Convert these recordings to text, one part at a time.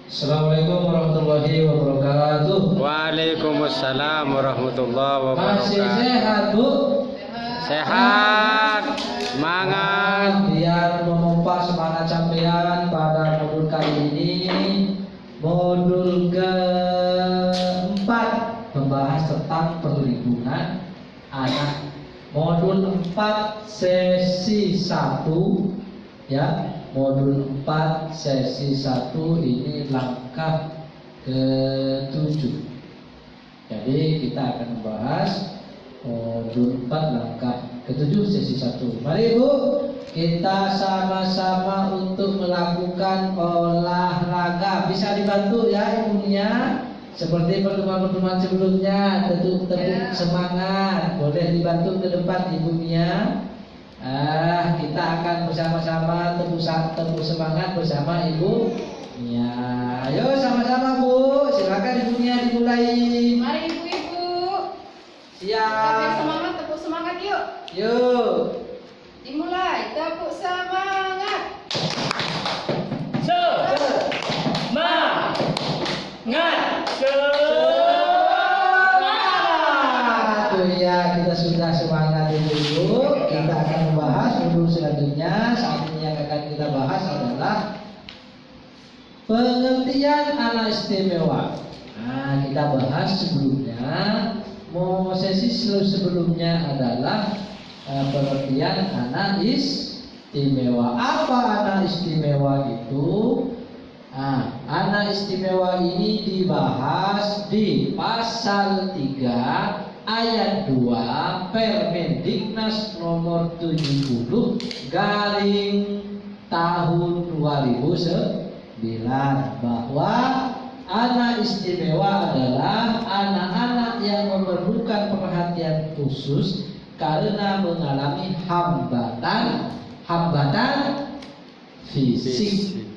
Assalamualaikum warahmatullahi wabarakatuh. Waalaikumsalam warahmatullahi Masih wabarakatuh. sehat, Bu? Sehat, semangat. Biar memompa semangat sampean pada modul kali ini, modul keempat, membahas tentang perlindungan anak. Modul 4 sesi 1, ya. Modul 4 sesi 1 ini langkah ke-7. Jadi kita akan membahas modul 4 langkah ke-7 sesi 1. Mari Bu, kita sama-sama untuk melakukan olahraga. Bisa dibantu ya ibunya, seperti pertemuan-pertemuan sebelumnya. Tepuk semangat, boleh dibantu ke depan ibunya. Kita akan bersama-sama tepuk semangat bersama ibu. Ya, ayo sama-sama Bu, silakan ibunya dimulai. Mari ibu-ibu. Siap. Semangat, tepuk semangat yuk. Yuk. Dimulai, tepuk semangat. Tuh ya, kita sudah semangat ibu. Kita akan membahas modul selanjutnya. Saat ini yang akan kita bahas adalah pengertian anak istimewa. Nah, kita bahas sebelumnya. Sesi sebelumnya adalah pengertian anak istimewa. Apa anak istimewa itu? Anak istimewa ini dibahas di pasal 3 ayat 2 Permendiknas nomor 70 garing tahun 2009 bahwa anak istimewa adalah anak-anak yang memerlukan perhatian khusus karena mengalami hambatan fisik,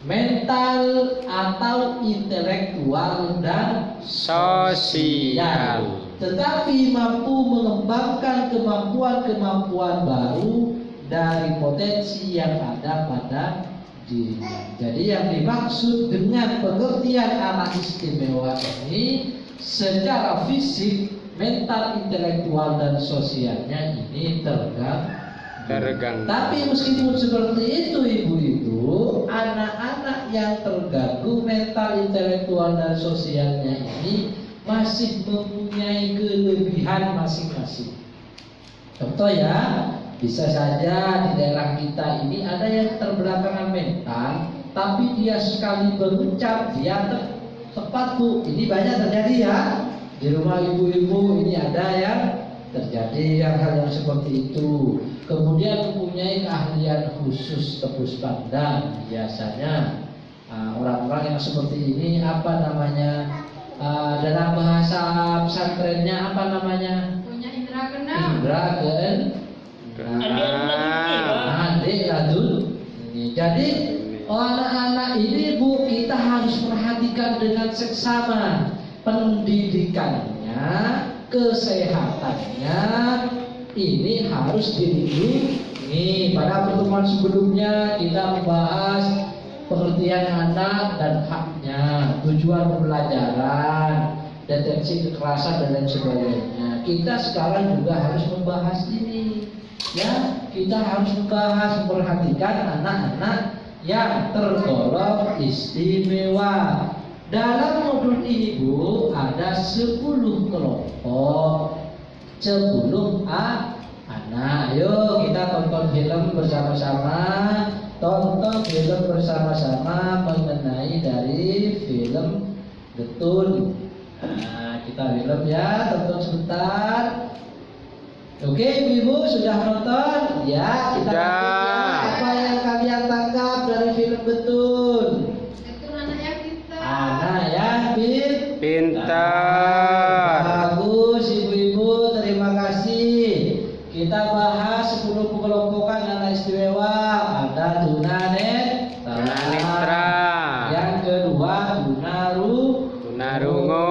mental atau intelektual dan Sosial. tetapi mampu mengembangkan kemampuan-kemampuan baru dari potensi yang ada pada dirinya. Jadi yang dimaksud dengan pengertian anak istimewa ini secara fisik, mental, intelektual dan sosialnya ini terganggu. Tapi meskipun seperti itu ibu-ibu, anak-anak yang terganggu mental, intelektual dan sosialnya ini masih mempunyai kelebihan masing-masing. Contoh ya, bisa saja di daerah kita ini ada yang terbelakangan mental, tapi dia sekali berucap dia tepat Bu. Ini banyak terjadi ya. Di rumah ibu-ibu ini ada yang terjadi hal yang seperti itu. Kemudian mempunyai keahlian khusus tebus pandang. Biasanya orang-orang yang seperti ini apa namanya, dalam bahasa pesantrennya apa namanya? Punya indera keenam. Indra adik ladun. Jadi anak-anak ini Bu, kita harus perhatikan dengan seksama pendidikannya, kesehatannya. Ini harus dilindungi. Pada pertemuan sebelumnya kita membahas pengertian anak dan haknya, tujuan pembelajaran, deteksi kekerasan dan lain sebagainya. Kita sekarang juga harus membahas ini. Ya, kita harus membahas memperhatikan anak-anak yang tergolong istimewa. Dalam modul ini Bu, ada 10 kelompok, 10 anak. Ayo kita tonton film bersama-sama. Tonton film bersama-sama mengenai dari film Getun. Kita film ya, tonton sebentar. Oke, ibu sudah nonton? Ya, kita lanjut ya. Apa yang kalian tangkap dari film Getun? Itu anak yang pintar. Anak yang Pintar. Bagus ibu-ibu, terima kasih. Kita bahas 10 pengelompokan anak istimewa. Ada Tunanetra. Yang kedua Tunarungu.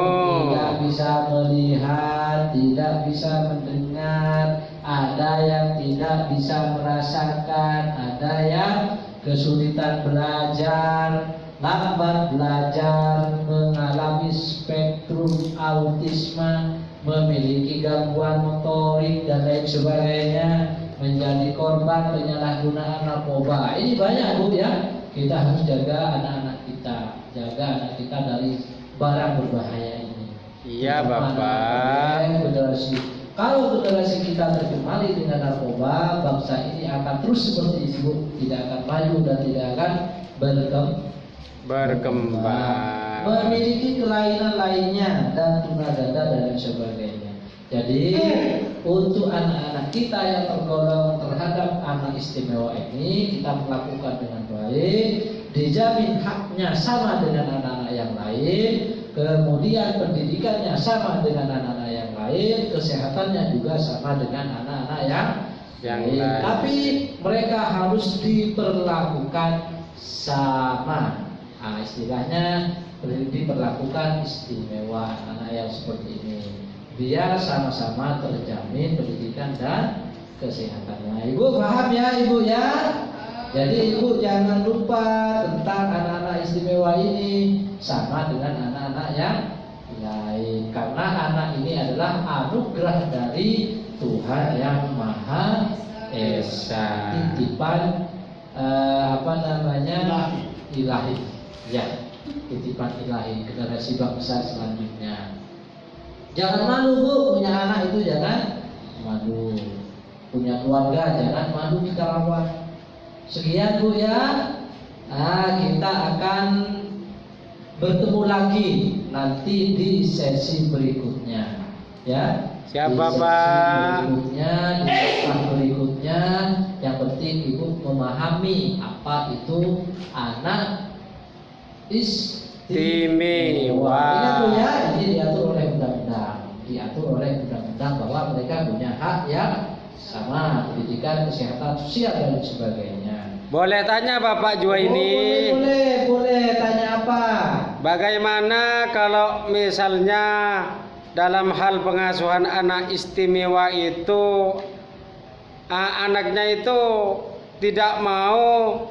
Tidak bisa melihat, tidak bisa mendengar. Ada yang tidak bisa merasakan, ada yang kesulitan belajar, lambat belajar, mengalami spektrum autisme, memiliki gangguan motorik dan lain sebagainya, menjadi korban penyalahgunaan narkoba. Ini banyak Bu ya. Kita harus jaga anak-anak kita, jaga anak kita dari barang berbahaya ini. Iya Terutama Bapak. generasi. Kalau generasi kita terkemali dengan narkoba, bangsa ini akan terus seperti itu, tidak akan maju dan tidak akan Berkembang. memiliki kelainan lainnya dan tunadada dan lain sebagainya. Jadi untuk anak-anak kita yang tergolong terhadap anak istimewa ini, kita melakukan dengan baik, dijamin haknya sama dengan anak-anak yang lain, kemudian pendidikannya sama dengan anak-anak yang lain, kesehatannya juga sama dengan anak-anak yang lain. Tapi mereka harus diperlakukan sama. Nah, istilahnya diperlakukan istimewa anak yang seperti ini, biar sama-sama terjamin pendidikan dan kesehatannya. Ibu paham ya Ibu ya? Jadi Ibu jangan lupa tentang anak-anak istimewa ini sama dengan anak-anak yang lain, karena anak ini adalah anugerah dari Tuhan yang Maha Esa, titipan ilahi, ya, titipan ilahi generasi bangsa selanjutnya. Jangan malu Bu, punya anak itu jangan malu, punya keluarga jangan malu di Karawang. Sekian Bu ya. Nah, kita akan bertemu lagi nanti di sesi berikutnya, ya. Siap di Bapak. Berikutnya, di sesi berikutnya, yang penting Ibu memahami apa itu anak istimewa. Ingat Bu ya, ini diatur oleh undang-undang, bahwa mereka punya hak yang sama, pendidikan, kesehatan, sosial dan sebagainya. Boleh tanya Bapak Juwaini? Boleh. Tanya apa? Bagaimana kalau misalnya dalam hal pengasuhan anak istimewa itu anaknya itu tidak mau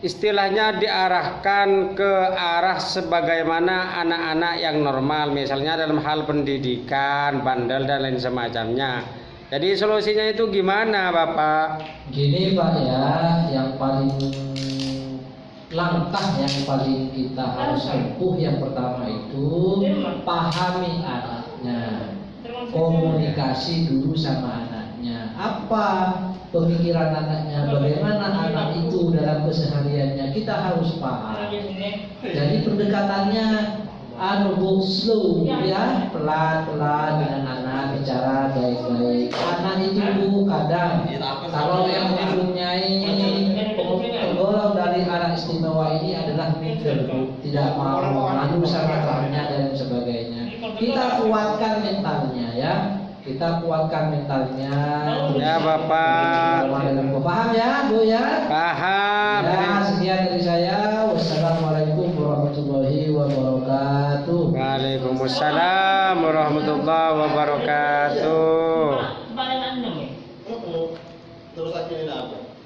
istilahnya diarahkan ke arah sebagaimana anak-anak yang normal, misalnya dalam hal pendidikan, bandel dan lain semacamnya. Jadi solusinya itu gimana Bapak? Gini Pak ya, yang paling langkah yang paling kita harus tempuh yang pertama itu pahami anaknya, komunikasi dulu sama anaknya. Apa pemikiran anaknya, bagaimana anak itu dalam kesehariannya, kita harus paham. Jadi pendekatannya slow ya, pelan-pelan dengan anak, bicara baik-baik. Anak itu Bu kadang kalau yang mempunyai tergolong dari anak istimewa ini adalah minder, tidak mau malu sama temannya dan sebagainya. Kita kuatkan mentalnya ya. Kita kuatkan mentalnya. Ya Bapak. Paham ya Bu ya? Paham. Ya, sekian dari saya. Wassalamualaikum warahmatullahi wabarakatuh. Waalaikumsalam warahmatullahi wabarakatuh.